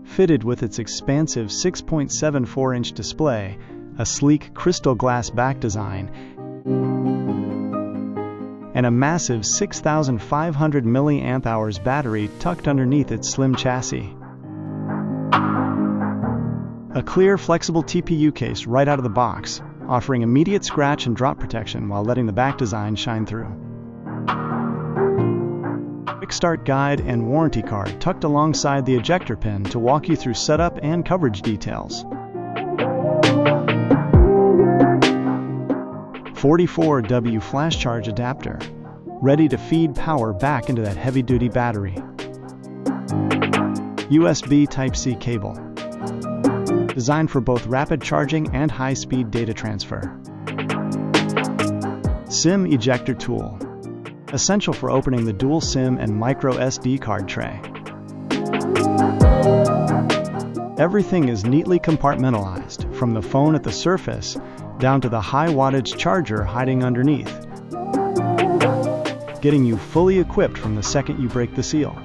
Fitted with its expansive 6.74-inch display, a sleek crystal glass back design, and a massive 6,500 mAh battery tucked underneath its slim chassis. A clear, flexible TPU case right out of the box, offering immediate scratch and drop protection while letting the back design shine through. Quick start guide and warranty card tucked alongside the ejector pin to walk you through setup and coverage details. 44W FlashCharge Adapter, ready to feed power back into that heavy-duty battery. USB Type-C cable, designed for both rapid charging and high-speed data transfer. SIM ejector tool, essential for opening the dual SIM and micro SD card tray. Everything is neatly compartmentalized, from the phone at the surface down to the high-wattage charger hiding underneath, getting you fully equipped from the second you break the seal.